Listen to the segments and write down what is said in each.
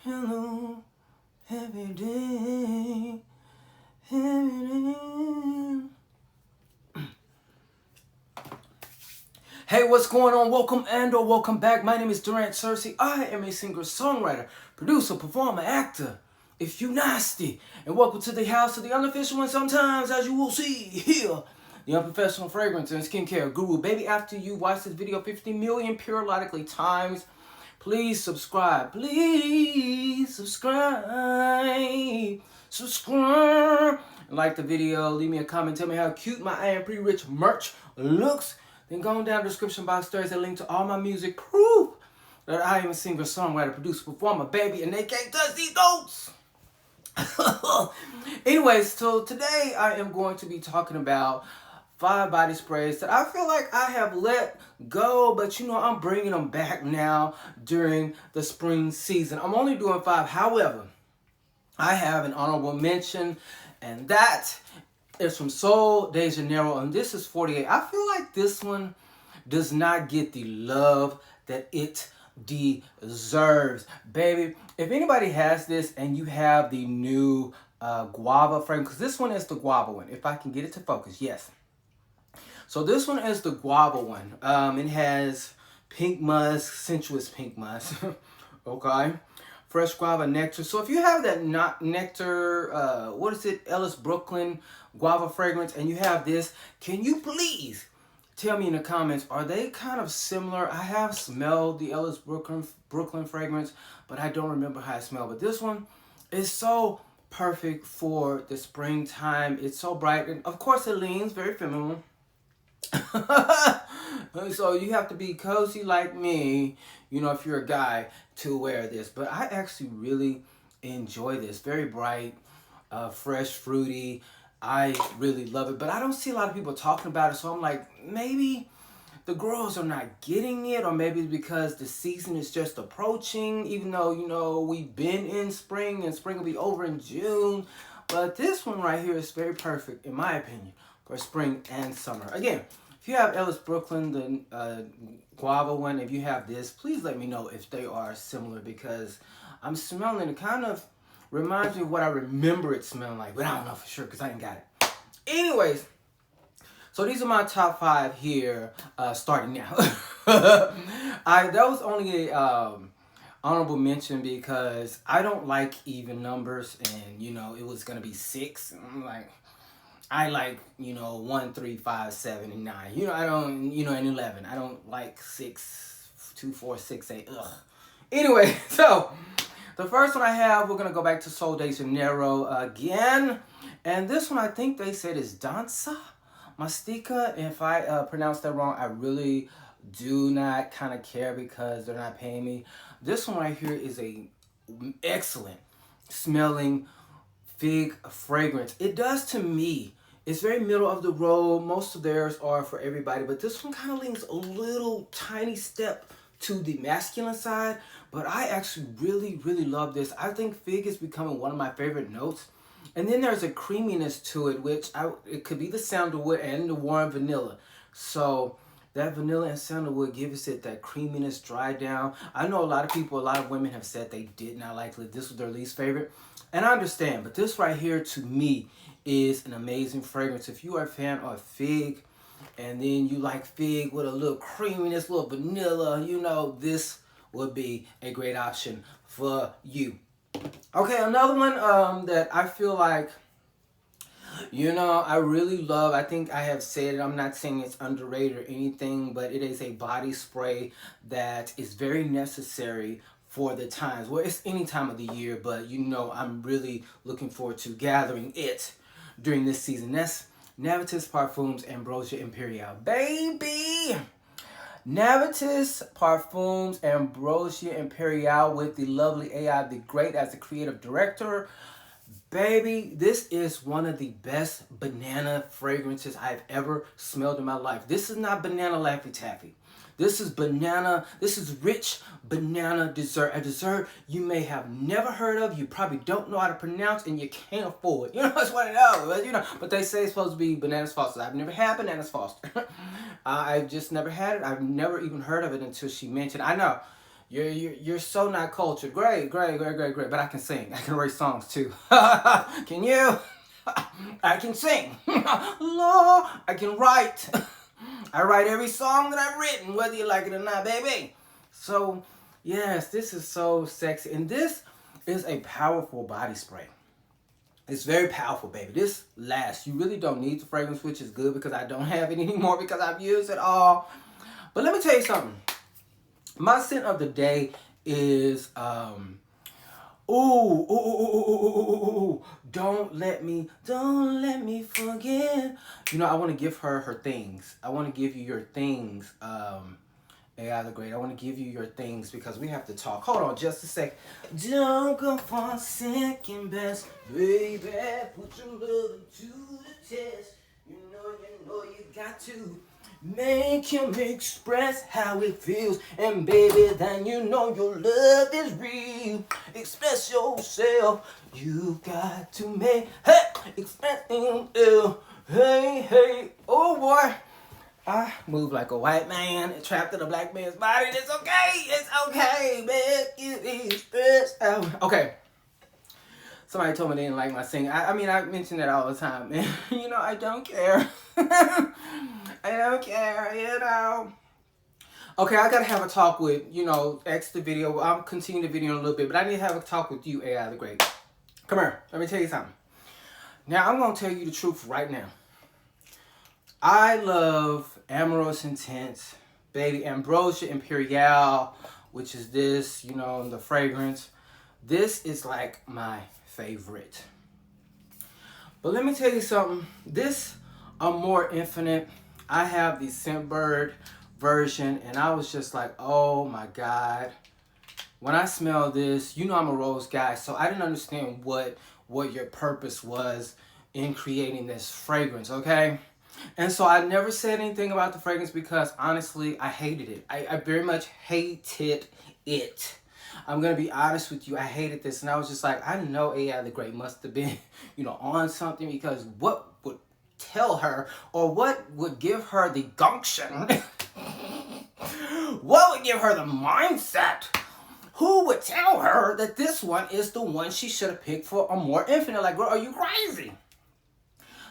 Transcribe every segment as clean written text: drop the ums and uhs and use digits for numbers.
hello, every day, every day. Hey, what's going on? Welcome and/or welcome back. My name is Janeiro Cheirosa. I am a singer, songwriter, producer, performer, actor. If you nasty, and welcome to the house of the unofficial and sometimes, as you will see here, the unprofessional fragrance and skincare guru. Baby, after you watch this video 50 million periodically times, please subscribe. Please subscribe. Subscribe. Like the video. Leave me a comment. Tell me how cute my I Am Pretty Rich merch looks. Then go on down in the description box. There's a link to all my music. Proof that I am a singer, songwriter, producer, performer, baby, and they can't touch these goats. Anyways, so today I am going to be talking about 5 body sprays that I feel like I have let go, but you know, I'm bringing them back now during the spring season. I'm only doing 5. However, I have an honorable mention, and that is from Sol de Janeiro, and this is 48. I feel like this one does not get the love that it deserves. Baby, if anybody has this and you have the new guava fragrance, because this one is the guava one, if I can get it to focus, yes. So this one is the guava one. It has pink musk, sensuous pink musk, okay? Fresh guava nectar. So if you have that nectar, what is it, Ellis Brooklyn guava fragrance, and you have this, can you please tell me in the comments, are they kind of similar? I have smelled the Ellis Brooklyn fragrance, but I don't remember how it smelled. But this one is so perfect for the springtime. It's so bright, and of course it leans very feminine. So you have to be cozy like me, you know, if you're a guy, to wear this. But I actually really enjoy this. Very bright, fresh, fruity. I really love it. But I don't see a lot of people talking about it, so I'm like, maybe the girls are not getting it, or maybe it's because the season is just approaching, even though, you know, we've been in spring, and spring will be over in June. But this one right here is very perfect, in my opinion, for spring and summer. Again, if you have Ellis Brooklyn, the guava one, if you have this, please let me know if they are similar, because I'm smelling it. Kind of reminds me of what I remember it smelling like, but I don't know for sure because I ain't got it. Anyways, so these are my top 5 here, starting now. That was only a honorable mention because I don't like even numbers, and you know, it was gonna be 6. And I'm like, I like, you know, 1, 3, 5, 7, and 9. You know, I don't, you know, and 11. I don't like 6, 2, 4, 6, 8. Ugh. Anyway, so the first one I have, we're gonna go back to Sol de Janeiro again, and this one I think they said is Dansa Mastika. If I pronounce that wrong, I really do not kind of care because they're not paying me. This one right here is a excellent smelling fig fragrance. It does to me. It's very middle of the road. Most of theirs are for everybody, but this one kind of leans a little tiny step to the masculine side, but I actually really, really love this. I think fig is becoming one of my favorite notes. And then there's a creaminess to it, which it could be the sandalwood and the warm vanilla. So that vanilla and sandalwood gives it that creaminess, dry down. I know a lot of people, a lot of women have said they did not like it. This was their least favorite. And I understand, but this right here to me is an amazing fragrance. If you are a fan of fig, and then you like fig with a little creaminess, little vanilla, you know, this would be a great option for you. Okay, another one that I feel like, you know, I really love. I think I have said it. I'm not saying it's underrated or anything, but it is a body spray that is very necessary for the times. Well, it's any time of the year, but you know, I'm really looking forward to gathering it during this season. That's Navatus Parfums Ambrosia Imperiale. Baby! Navatus Parfums Ambrosia Imperiale with the lovely AI the Great as the creative director. Baby, this is one of the best banana fragrances I've ever smelled in my life. This is not banana Laffy Taffy. This is rich banana dessert. A dessert you may have never heard of, you probably don't know how to pronounce, and you can't afford. You know, it's one of those, you know. But they say it's supposed to be Bananas Foster. I've never had Bananas Foster. I've just never had it. I've never even heard of it until she mentioned. I know You're so not cultured. Great. But I can sing. I can write songs too. Can you? I can sing. Lord, I can write. I write every song that I've written, whether you like it or not, baby. So, yes, this is so sexy. And this is a powerful body spray. It's very powerful, baby. This lasts. You really don't need the fragrance, which is good because I don't have it anymore because I've used it all. But let me tell you something. My scent of the day is don't let me forget. You know, I want to give her things. I want to give you your things. AI the Great. I want to give you your things because we have to talk. Hold on just a sec. Don't go for second best, baby. Put your love to the test. You know you got to make him express how it feels. And baby, then you know your love is real. Express yourself. You got to make, express yourself. Hey, oh boy. I move like a white man trapped in a black man's body. It's okay, man. You express out. Okay. Somebody told me they didn't like my singing. I mean, I mention that all the time, man. You know, I don't care. I don't care, you know. Okay, I gotta have a talk with, X the video. I'll continue the video in a little bit, but I need to have a talk with you, AI the Great. Come here, let me tell you something. Now, I'm gonna tell you the truth right now. I love Amoros Intense, baby. Ambrosia Imperiale, which is this, the fragrance. This is like my favorite. But let me tell you something. This Amour Infinite, I have the Scentbird version, and I was just like, oh my God. When I smell this, I'm a rose guy, so I didn't understand what your purpose was in creating this fragrance, okay? And so I never said anything about the fragrance because honestly, I hated it. I very much hated it. I'm going to be honest with you. I hated this. And I was just like, I know AI the Great must have been, on something, because what would tell her or what would give her the gumption? What would give her the mindset? Who would tell her that this one is the one she should have picked for Amour Infinite? Like, girl, are you crazy?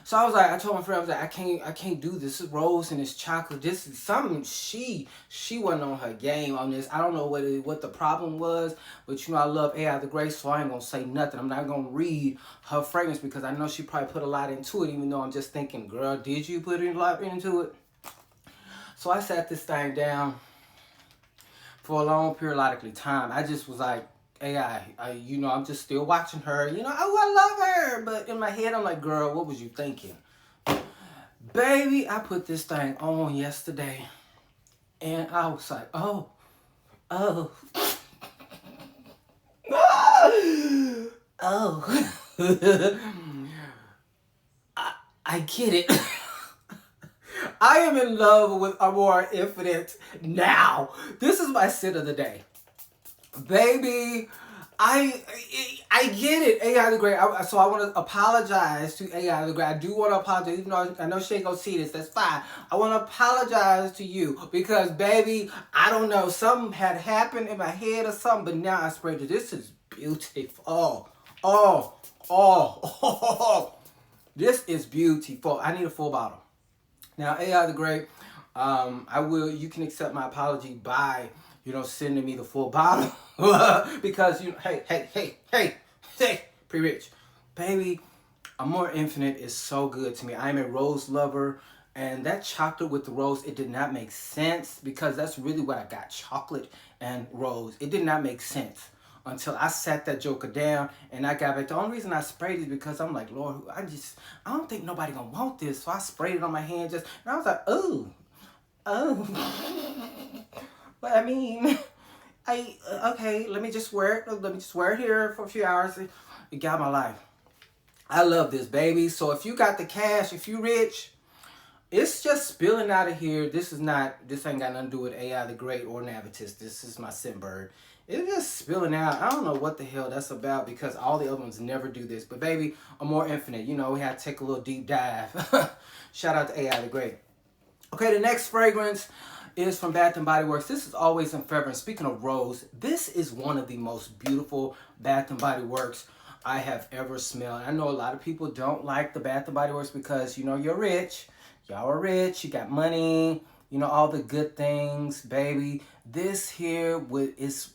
So I told my friend, I was like, I can't do this. It's rose and it's chocolate. This is something she wasn't on her game on this. I don't know what the problem was, but I love AI the Great, so I ain't gonna say nothing. I'm not gonna read her fragrance because I know she probably put a lot into it, even though I'm just thinking, girl, did you put a lot into it? So I sat this thing down for a long periodically time. I just was like, AI, I'm just still watching her. Oh, I love her. But in my head, I'm like, girl, what was you thinking? Baby, I put this thing on yesterday. And I was like, oh. I get it. I am in love with Amour Infinite now. This is my scent of the day. Baby, I get it, AI the Great. So I want to apologize to AI the Great. I do want to apologize, even though I know she ain't gonna see this. That's fine. I want to apologize to you because, baby, I don't know, something had happened in my head or something, but now I sprayed it. This is beautiful. Oh. This is beautiful. I need a full bottle. Now, AI the Great, you can accept my apology by sending me the full bottle because hey, pre-rich, baby, Amour Infinite is so good to me. I'm a rose lover, and that chocolate with the rose, it did not make sense because that's really what I got, chocolate and rose. It did not make sense until I sat that joker down and I got back. The only reason I sprayed it is because I'm like, Lord, I don't think nobody gonna want this, so I sprayed it on my hand and I was like, oh. But I mean, okay, let me just wear it. Let me just wear it here for a few hours. It got my life. I love this, baby. So if you got the cash, if you rich, it's just spilling out of here. This ain't got nothing to do with AI the Great or Navitus. This is my Scentbird. It's just spilling out. I don't know what the hell that's about because all the other ones never do this. But baby, Amour Infinite, we had to take a little deep dive. Shout out to AI the Great. Okay, the next fragrance is from Bath and Body Works. This is Always in Forever. And speaking of rose, this is one of the most beautiful Bath and Body Works I have ever smelled. I know a lot of people don't like the Bath and Body Works because, you know, you're rich. Y'all are rich. You got money. You know, all the good things, baby. This here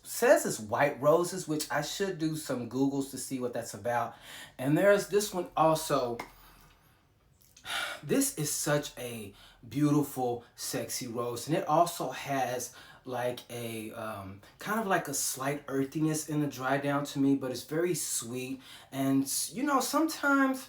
says it's white roses, which I should do some Googles to see what that's about. And there's this one also. This is such a beautiful, sexy rose. And it also has like a kind of like a slight earthiness in the dry down to me, but it's very sweet. And you know, sometimes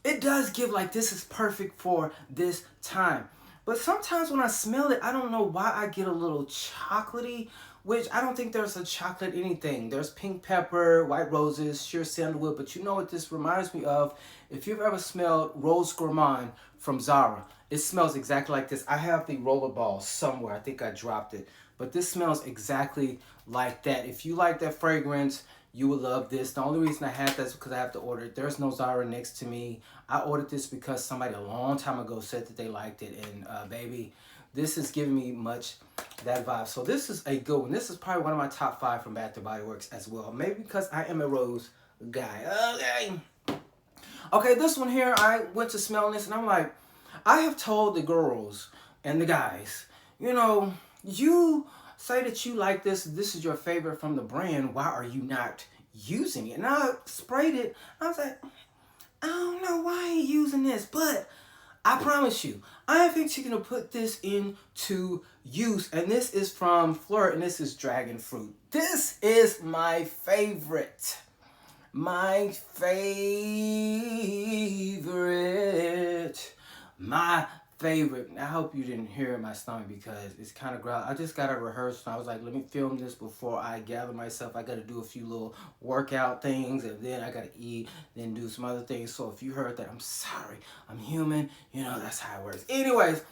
it does give like, this is perfect for this time. But sometimes when I smell it, I don't know why I get a little chocolatey, which I don't think there's a chocolate anything. There's pink pepper, white roses, sheer sandalwood, but you know what this reminds me of? If you've ever smelled Rose Gourmand from Zara, it smells exactly like this. I have the rollerball somewhere. I think I dropped it. But this smells exactly like that. If you like that fragrance, you will love this. The only reason I have that is because I have to order it. There's no Zara next to me. I ordered this because somebody a long time ago said that they liked it. And baby, this is giving me much that vibe. So this is a good one. This is probably one of my top 5 from Bath & Body Works as well. Maybe because I am a rose guy. Okay, this one here, I went to smell this and I'm like, I have told the girls and the guys, you know, you say that you like this is your favorite from the brand, why are you not using it? And I sprayed it. I was like, I don't know why I ain't using this, but I promise you, I am actually going to put this into use. And this is from Phlur, and this is Dragon Fruit. This is my favorite. My favorite. My favorite. I hope you didn't hear my stomach because it's kind of growling. I just got to rehearse. And I was like, let me film this before I gather myself. I got to do a few little workout things, and then I got to eat, then do some other things. So if you heard that, I'm sorry. I'm human. You know, that's how it works. Anyways,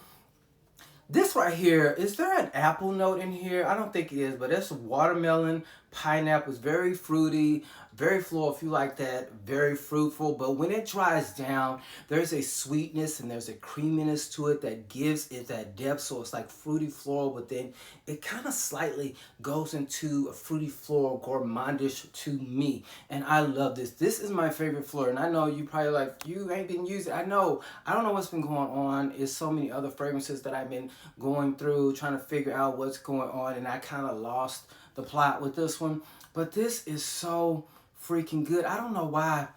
this right here, is there an apple note in here? I don't think it is, but it's watermelon, pineapple. It's very fruity, very floral if you like that, very fruitful. But when it dries down, there's a sweetness and there's a creaminess to it that gives it that depth. So it's like fruity floral, but then it kind of slightly goes into a fruity floral gourmandish to me. And I love this. This is my favorite Phlur. And I know you probably like, you ain't been using it. I know. I don't know what's been going on. It's so many other fragrances that I've been going through, trying to figure out what's going on. And I kind of lost the plot with this one. But this is so freaking good. I don't know why.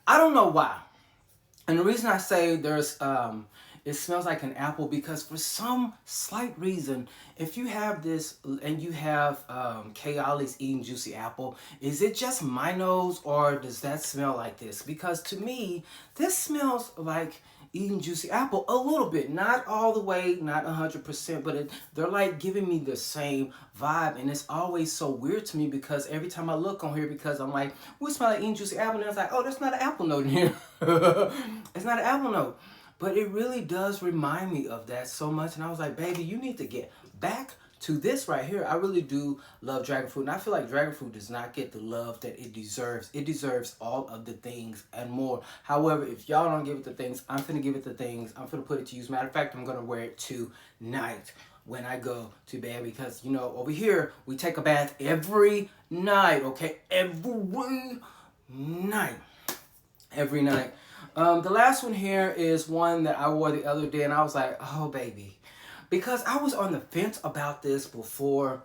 I don't know why. And the reason I say there's it smells like an apple, because for some slight reason, if you have this and you have Kayali's Eating Juicy Apple, is it just my nose or does that smell like this? Because to me, this smells like Eating Juicy Apple a little bit, not all the way, not 100%, but they're like giving me the same vibe. And it's always so weird to me because every time I look on here, because I'm like, we smell like Eating Juicy Apple, and it's like, oh, there's not an apple note in here. It's not an apple note. But it really does remind me of that so much. And I was like, baby, you need to get back to this right here. I really do love dragon fruit. And I feel like dragon fruit does not get the love that it deserves. It deserves all of the things and more. However, if y'all don't give it the things, I'm finna give it the things. I'm finna put it to use. Matter of fact, I'm gonna wear it tonight when I go to bed, because, you know, over here, we take a bath every night, okay? Every night. Every night. The last one here is one that I wore the other day, and I was like, oh, baby. Because I was on the fence about this before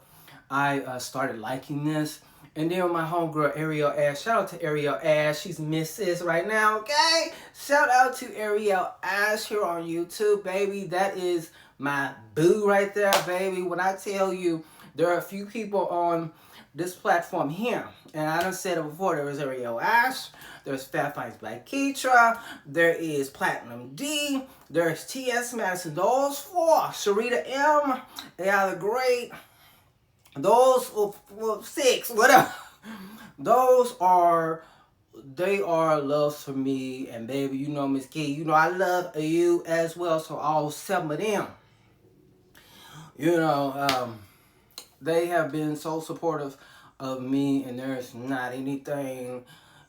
I started liking this. And then my homegirl, Ariel Ash. Shout out to Ariel Ash. She's Mrs. right now, okay? Shout out to Ariel Ash here on YouTube, baby. That is my boo right there, baby. When I tell you, there are a few people on this platform here. And I done said it before. There was Ariel Ash. There's Fat Finds Black Keitra. There is Platinum D. There's T.S. Madison. Those four. Sharita M. They are the great. Those 6. Whatever. Those are. They are loves for me. And baby, you know, Miss Key. You know, I love you as well. So all 7 of them. You know, they have been so supportive of me, and there's not anything,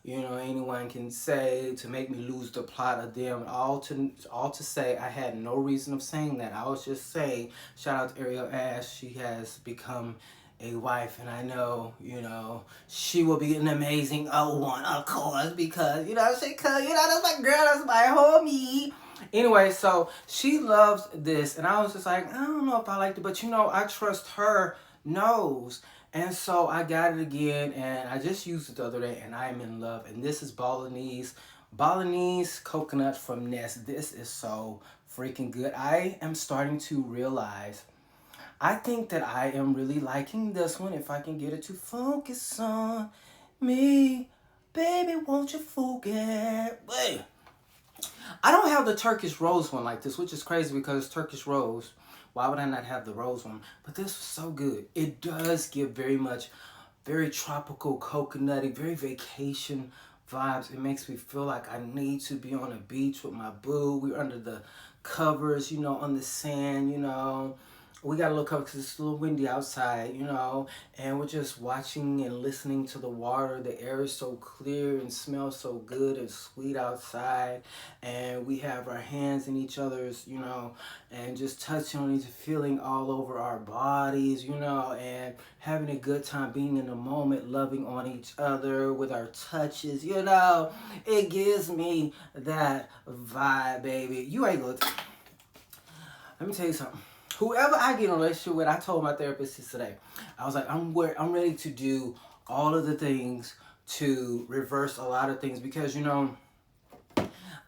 you know, anyone can say to make me lose the plot of them. All to say, I had no reason of saying that. I was just saying, shout out to Ariel Ash. She has become a wife, and I know, you know, she will be an amazing one, of course, because, you know, that's my girl, that's my homie. Anyway, so she loves this, and I was just like, I don't know if I liked it, but you know, I trust her nose. And so I got it again, and I just used it the other day, and I am in love. And this is Balines Coconut from Nest. This is so freaking good. I am starting to realize, I think that I am really liking this one if I can get it to focus on me. Baby, won't you focus? Wait. I don't have the Turkish rose one like this, which is crazy because Turkish rose. Why would I not have the rose one? But this was so good. It does give very tropical, coconutty, very vacation vibes. It makes me feel like I need to be on a beach with my boo. We're under the covers, you know, on the sand, you know. We got a little cover because it's a little windy outside, you know, and we're just watching and listening to the water. The air is so clear and smells so good and sweet outside, and we have our hands in each other's, you know, and just touching on each, feeling all over our bodies, you know, and having a good time being in the moment, loving on each other with our touches, you know. It gives me that vibe, baby. You ain't gonna... Let me tell you something. Whoever I get in a relationship with, I told my therapist today, I was like, I'm ready to do all of the things to reverse a lot of things because, you know,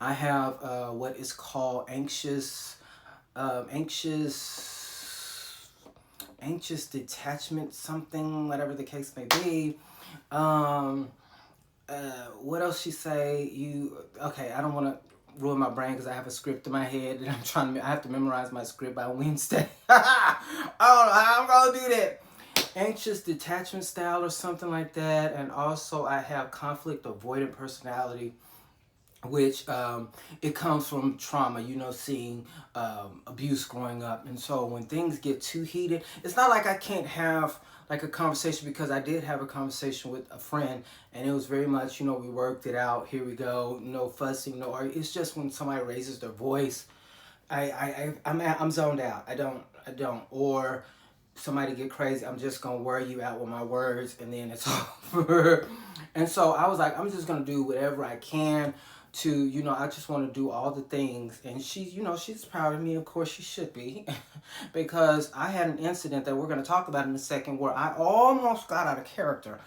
I have what is called anxious detachment, something, whatever the case may be. What else she say? Okay, I don't want to ruin my brain because I have a script in my head and I have to memorize my script by Wednesday. I don't know how I'm gonna do that. Anxious detachment style or something like that. And also I have conflict avoidant personality, which it comes from trauma, you know, seeing abuse growing up. And so when things get too heated, it's not like I can't have like a conversation, because I did have a conversation with a friend and it was very much, you know, we worked it out, here we go, no fussing, no arguing. It's just when somebody raises their voice, I'm zoned out. I don't. Or somebody get crazy, I'm just gonna wear you out with my words and then it's over. And so I was like, I'm just gonna do whatever I can to, you know, I just want to do all the things. And she, you know, she's proud of me. Of course she should be. Because I had an incident that we're going to talk about in a second where I almost got out of character.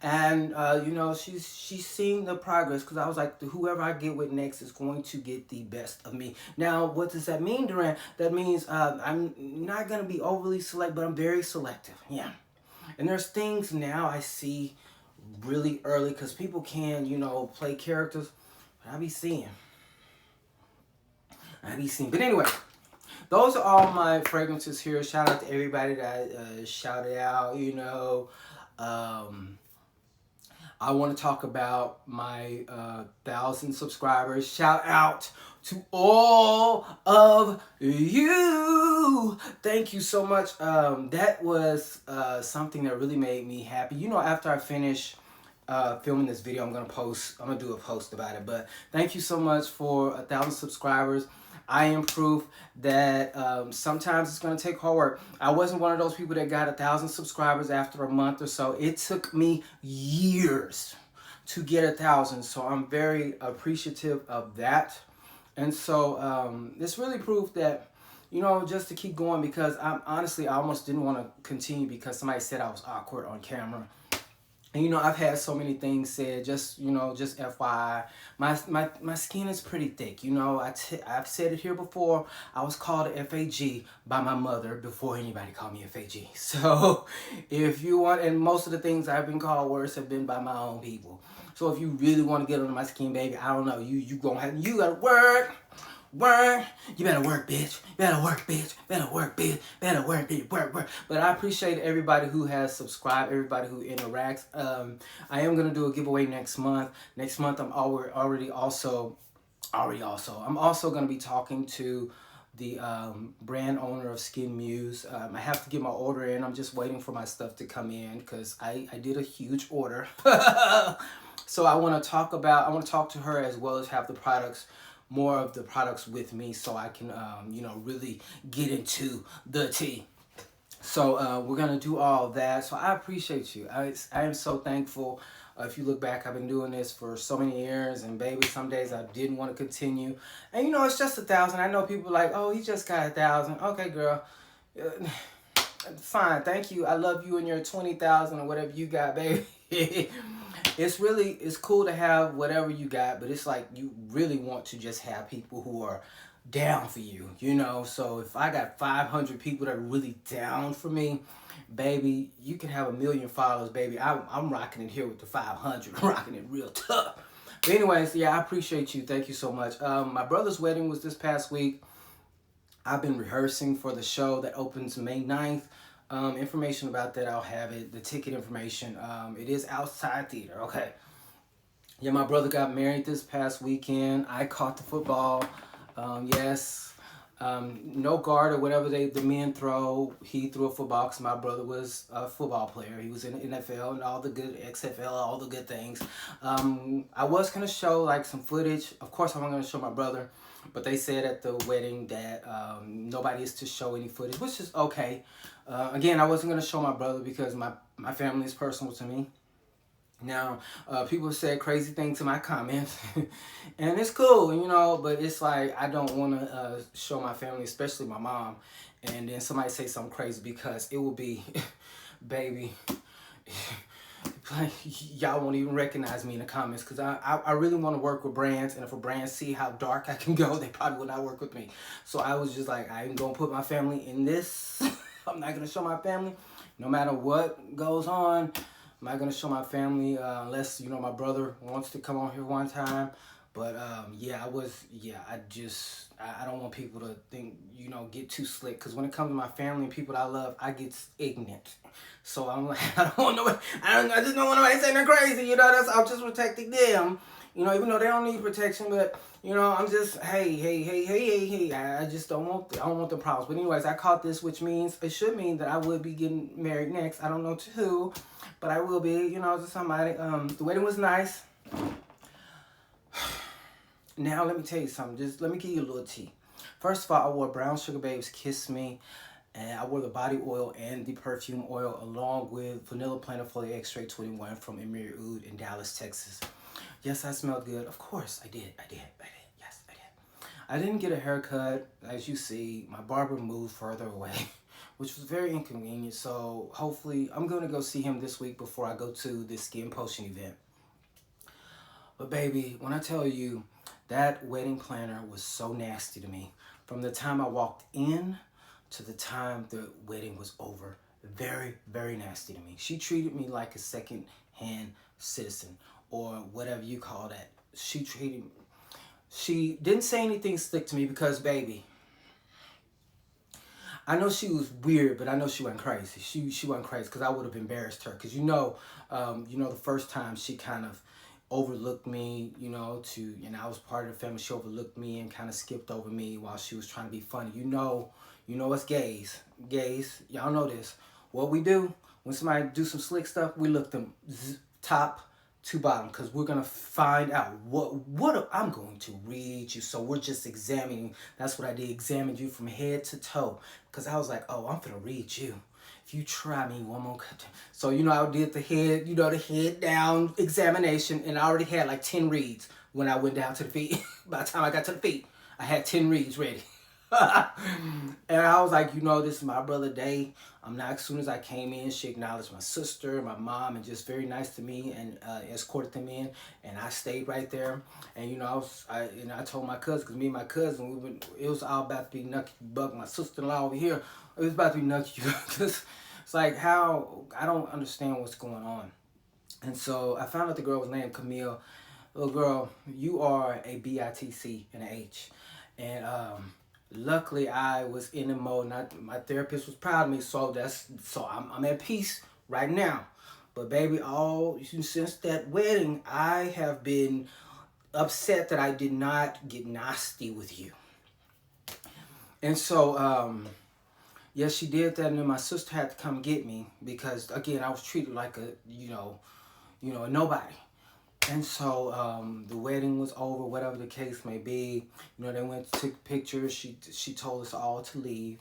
And, you know, she's seeing the progress, because I was like, whoever I get with next is going to get the best of me. Now, what does that mean, Durant? That means I'm not going to be overly selective, but I'm very selective. Yeah. And there's things now I see really early, because people can, you know, play characters. I be seeing. But anyway, those are all my fragrances here. Shout out to everybody that shouted out, you know. I want to talk about my 1,000 subscribers. Shout out to all of you. Thank you so much. That was something that really made me happy. You know, after I finish filming this video, I'm gonna do a post about it. But thank you so much for 1,000 subscribers. I am proof that sometimes it's gonna take hard work. I wasn't one of those people that got 1,000 subscribers after a month or so. It took me years to get 1,000, so I'm very appreciative of that. And so it's really proof that, you know, just to keep going, because I almost didn't want to continue because somebody said I was awkward on camera. And, you know, I've had so many things said, just, you know, just FYI, my skin is pretty thick. You know, I've said it here before. I was called a FAG by my mother before anybody called me a FAG. So if you want, and most of the things I've been called worse have been by my own people. So if you really want to get under my skin, baby, I don't know, you gotta work. You better work, bitch. Work. But I appreciate everybody who has subscribed, everybody who interacts. I am gonna do a giveaway next month. Next month, I'm also gonna be talking to the brand owner of Skin Muse. I have to get my order in. I'm just waiting for my stuff to come in because I did a huge order. So I want to talk to her as well as have the products, more of the products with me, so I can, you know, really get into the tea. So we're gonna do all that. So I appreciate you. I am so thankful. If you look back, I've been doing this for so many years, and baby, some days I didn't want to continue. And you know, it's just 1,000. I know people like, oh, he just got 1,000. Okay, girl, uh, fine, thank you. I love you and your 20,000 or whatever you got, baby. It's cool to have whatever you got, but it's like you really want to just have people who are down for you, you know. So if I got 500 people that are really down for me, baby, you can have 1,000,000 followers, baby. I'm rocking it here with the 500. I'm rocking it real tough. But anyways, yeah, I appreciate you. Thank you so much. My brother's wedding was this past week. I've been rehearsing for the show that opens May 9th. Information about that, I'll have it. The ticket information. It is outside theater. Okay. Yeah, my brother got married this past weekend. I caught the football. Yes. No guard or whatever the men throw. He threw a football because my brother was a football player. He was in the NFL and all the good XFL, all the good things. I was going to show like some footage. Of course, I'm going to show my brother. But they said at the wedding that nobody is to show any footage, which is okay. Again, I wasn't going to show my brother because my family is personal to me. Now, people said crazy things in my comments, and it's cool, you know, but it's like I don't want to show my family, especially my mom, and then somebody say something crazy because it will be, baby, like y'all won't even recognize me in the comments because I really want to work with brands, and if a brand see how dark I can go, they probably will not work with me. So I was just like, I ain't going to put my family in this. I'm not going to show my family no matter what goes on. I'm not going to show my family unless, you know, my brother wants to come on here one time. But, yeah, I don't want people to think, you know, get too slick. Because when it comes to my family and people that I love, I get ignorant. So I'm like, I just don't want nobody saying they're crazy, you know, I'm just protecting them. You know, even though they don't need protection, but, you know, I'm just, hey. I just don't want the problems. But anyways, I caught this, which means, it should mean that I would be getting married next. I don't know to who, but I will be, you know, to somebody. The wedding was nice. Now, let me tell you something. Just let me give you a little tea. First of all, I wore Brown Sugar Babe's Kiss Me. And I wore the body oil and the perfume oil along with Vanilla Planifolia Extract 21 from Imperiale in Dallas, Texas. Yes, I smelled good. Of course, I did. Yes, I did. I didn't get a haircut. As you see, my barber moved further away, which was very inconvenient. So hopefully, I'm going to go see him this week before I go to this skin potion event. But baby, when I tell you, that wedding planner was so nasty to me. From the time I walked in to the time the wedding was over. Very, very nasty to me. She treated me like a second-hand citizen or whatever you call that. She didn't say anything slick to me because, baby, I know she was weird, but I know she wasn't crazy. She wasn't crazy because I would have embarrassed her. Because the first time she kind of overlooked me, you know, and I was part of the family. She overlooked me and kind of skipped over me while she was trying to be funny. You know us gays. Gays, y'all know this. What we do when somebody do some slick stuff, we look them top to bottom because we're going to find out what I'm going to read you. So we're just examining. That's what I did. Examined you from head to toe because I was like, oh, I'm going to read you. If you try me one more time. So, you know, I did the head down examination and I already had like 10 reads when I went down to the feet. By the time I got to the feet, I had 10 reads ready. And I was like, you know, this is my brother Day. As soon as I came in, she acknowledged my sister, my mom, and just very nice to me and escorted them in. And I stayed right there. And, you know, I told my cousin, because me and my cousin, it was all about to be Nucky Buck, my sister-in-law over here. It was about to be Nucky because it's like how, I don't understand what's going on. And so I found out the girl was named Camille. Little girl, you are a B-I-T-C and an H. And, luckily, I was in the mode. My therapist was proud of me, so I'm at peace right now. But baby, since that wedding, I have been upset that I did not get nasty with you. And so, yes, she did that, and then my sister had to come get me because, again, I was treated like a, a nobody. And so the wedding was over, whatever the case may be. You know, they went to take pictures. She told us all to leave.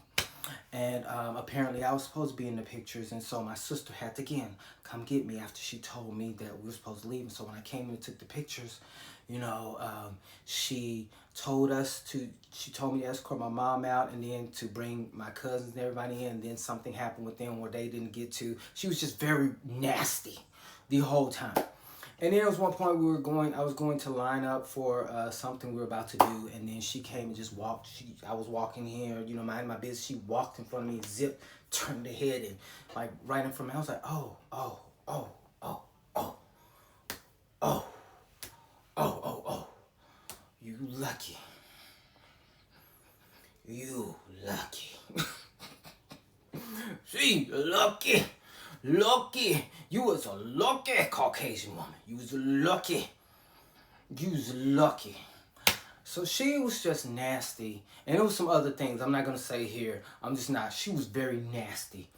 And apparently I was supposed to be in the pictures. And so my sister had to, again, come get me after she told me that we were supposed to leave. And so when I came in and took the pictures, you know, she told me to escort my mom out and then to bring my cousins and everybody in. And then something happened with them where they didn't get to. She was just very nasty the whole time. And then there was one point I was going to line up for something we were about to do, and then she came and just walked. I was walking here, you know, minding my business. She walked in front of me, zipped, turned her head, and like right in front of me. I was like, oh, oh, oh, oh, oh, oh, oh, oh, oh. You lucky. You lucky. She lucky. Lucky. You was a lucky Caucasian woman. You was lucky. You was lucky. So she was just nasty. And there was some other things I'm not going to say here. I'm just not. She was very nasty.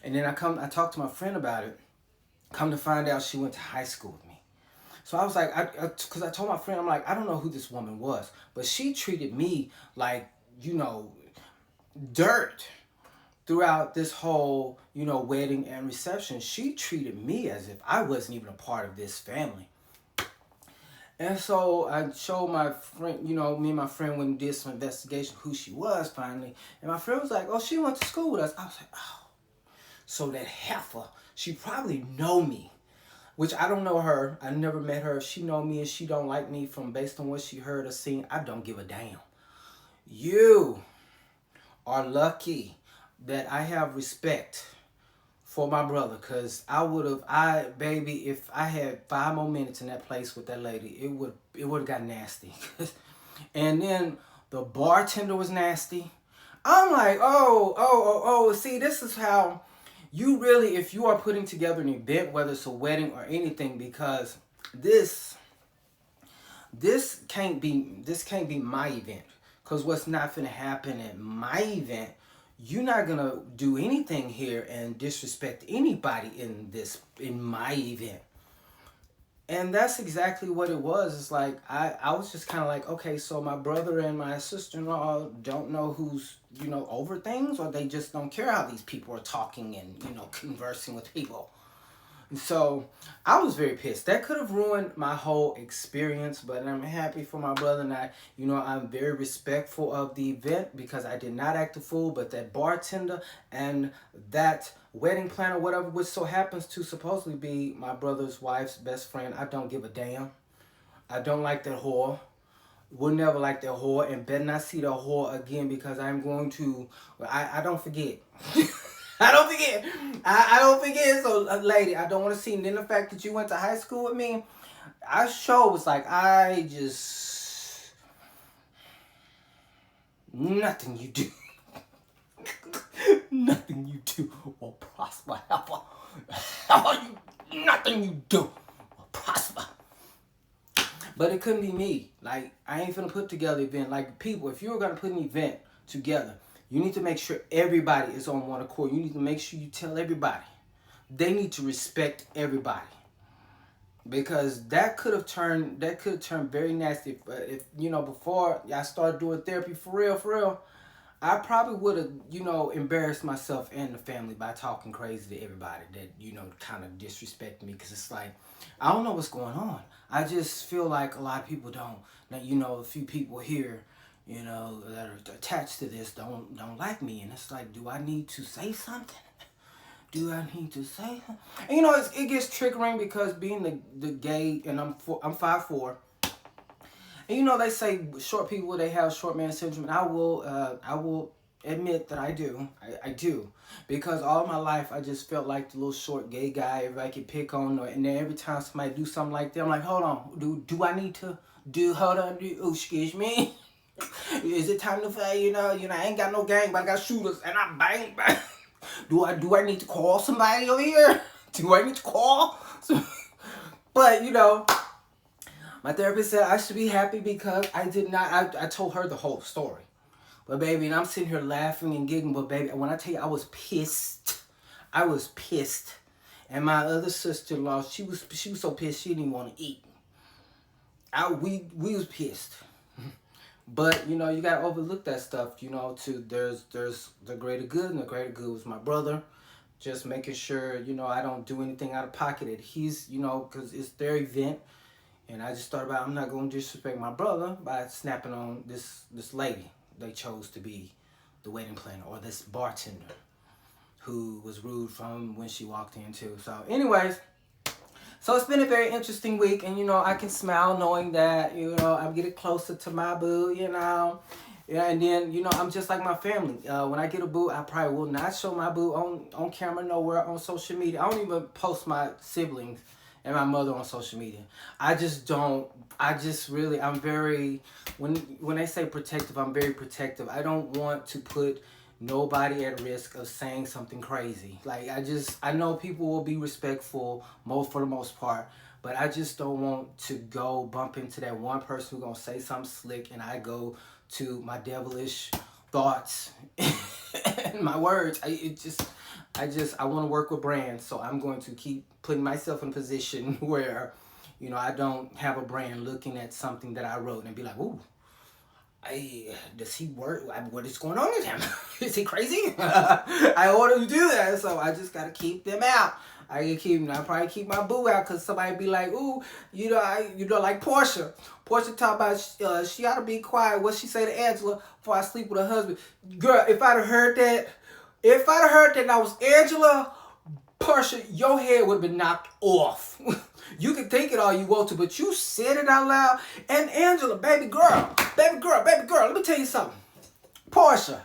And then I talked to my friend about it. Come to find out she went to high school with me. So I was like, because I told my friend, I'm like, I don't know who this woman was. But she treated me like, you know, dirt. Throughout this whole, you know, wedding and reception, she treated me as if I wasn't even a part of this family. And so I showed my friend, you know, me and my friend went and did some investigation who she was finally. And my friend was like, oh, she went to school with us. I was like, oh. So that heifer, she probably know me. Which I don't know her. I never met her. If she know me and she don't like me from based on what she heard or seen, I don't give a damn. You are lucky that I have respect for my brother, because baby, if I had 5 more minutes in that place with that lady, it would have got nasty. And then the bartender was nasty. I'm like, oh, see, this is how you really, if you are putting together an event, whether it's a wedding or anything, because this can't be my event. Because what's not going to happen at my event, you're not going to do anything here and disrespect anybody in my event. And that's exactly what it was. It's like, I was just kind of like, okay, so my brother and my sister-in-law don't know who's, you know, over things, or they just don't care how these people are talking and, you know, conversing with people. So I was very pissed. That could have ruined my whole experience, but I'm happy for my brother, and I'm very respectful of the event because I did not act a fool. But that bartender and that wedding planner, whatever, which so happens to supposedly be my brother's wife's best friend, I don't give a damn. I don't like that whore. Will never like that whore, and better not see that whore again, because I'm going to. I don't forget. I don't forget. I don't forget. So, lady, I don't want to see. And then the fact that you went to high school with me, I sure was like, nothing you do. Nothing you do will prosper. Nothing you do will prosper. But it couldn't be me. Like, I ain't finna put together an event. Like, people, if you were going to put an event together, you need to make sure everybody is on one accord. You need to make sure you tell everybody. They need to respect everybody. Because that could have turned very nasty. If you know, before I started doing therapy for real, I probably would have, you know, embarrassed myself and the family by talking crazy to everybody that, you know, kind of disrespect me. Because it's like, I don't know what's going on. I just feel like a lot of people don't. Now, you know, a few people here, you know, that are attached to this don't like me. And it's like, do I need to say something? Do I need to say something? And, you know, it gets triggering because being the gay, and I'm 5'4". And, you know, they say short people, they have short man syndrome. And I will admit that I do. I do. Because all my life, I just felt like the little short gay guy everybody could pick on. And then every time somebody do something like that, I'm like, hold on. Do I need to excuse me? Is it time to fight? You know, I ain't got no gang, but I got shooters, and I bang. Do I need to call somebody over here? Do I need to call? But, you know, my therapist said I should be happy because I did not. I told her the whole story. But, baby, and I'm sitting here laughing and giggling. But, baby, when I tell you I was pissed. I was pissed. And my other sister-in-law, she was so pissed she didn't even want to eat. we was pissed. But you know, you gotta overlook that stuff. You know, to there's the greater good, and the greater good was my brother. Just making sure, you know, I don't do anything out of pocket. That he's, you know, because it's their event, and I just thought about I'm not gonna disrespect my brother by snapping on this lady they chose to be the wedding planner, or this bartender who was rude from when she walked in too. So, anyways. So it's been a very interesting week, and you know, I can smile knowing that, you know, I'm getting closer to my boo, you know. Yeah, and then, you know, I'm just like my family. When I get a boo, I probably will not show my boo on camera nowhere on social media. I don't even post my siblings and my mother on social media. I just don't. I just really, I'm very, when they say protective, I'm very protective. I don't want to put nobody at risk of saying something crazy. Like, I know people will be respectful for the most part, but I just don't want to go bump into that one person who's gonna say something slick, and I go to my devilish thoughts and my words. I want to work with brands, so I'm going to keep putting myself in a position where, you know, I don't have a brand looking at something that I wrote and be like, ooh, does he work? What is going on with him? Is he crazy? I order to do that, so I just gotta keep them out. I probably keep my boo out, because somebody be like, ooh, you know, like Portia. Portia talk about she ought to be quiet. What she say to Angela before I sleep with her husband? Girl, if I'd have heard that I was Angela, Portia, your head would have been knocked off. You can think it all you want to, but you said it out loud. And Angela, baby girl, let me tell you something. Portia,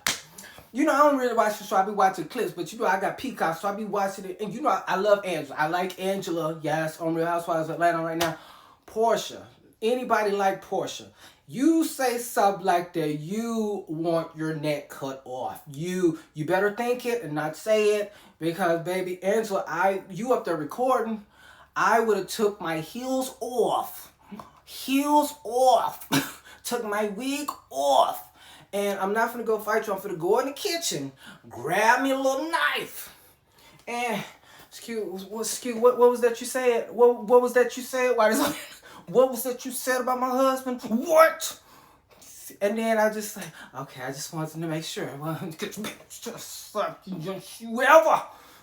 you know, I don't really watch the show. I be watching clips, but you know, I got Peacock, so I be watching it. And you know, I love Angela. I like Angela, yes, on Real Housewives of Atlanta right now. Portia, anybody like Portia? You say something like that, you want your neck cut off. You better think it and not say it, because baby Angela, you up there recording, I would have took my heels off, took my wig off, and I'm not gonna go fight you. I'm gonna go in the kitchen, grab me a little knife, and what was that you said? What was that you said? What was that you said about my husband? What? And then I just like, okay, I just wanted to make sure.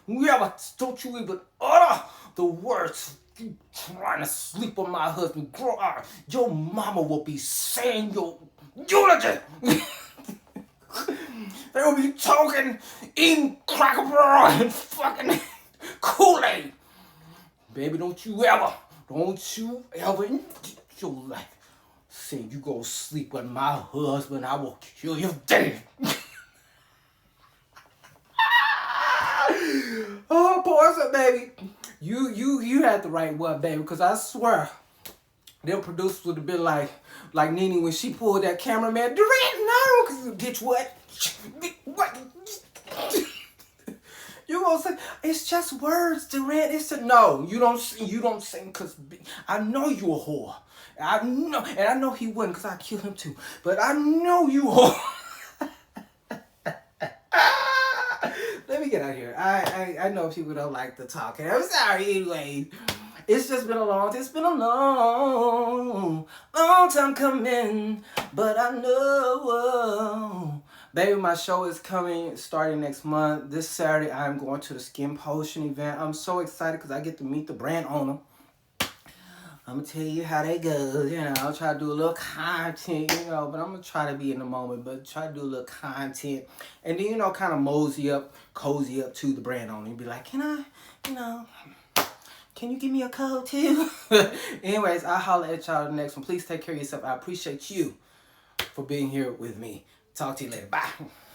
Whoever, don't you even utter the words, you trying to sleep on my husband. Grow up. Your mama will be saying your eulogy. They will be talking, eating Cracker Barrel and fucking Kool-Aid. Baby, don't you ever in your life say you go sleep with my husband, I will kill you dead. Oh, Portia, baby. You had the right one, baby, because I swear them producers would have been like Nene when she pulled that cameraman. Durant, no, because bitch, what? You gonna say it's just words, Durant? No, you don't sing, because I know you a whore. I know, and I know he wouldn't, because I kill him too. But I know you a whore. Let me get out of here. I know people don't like the talking. I'm sorry anyway. It's just been a long time coming. But I know, baby, my show is starting next month. This Saturday, I'm going to the Skin Potion event. I'm so excited because I get to meet the brand owner. I'm going to tell you how they go. You know, I'll try to do a little content, you know, but I'm going to try to be in the moment, but try to do a little content. And then, you know, kind of cozy up to the brand owner and be like, can you give me a code too? Anyways, I'll holler at y'all the next one. Please take care of yourself. I appreciate you for being here with me. Talk to you later. Bye.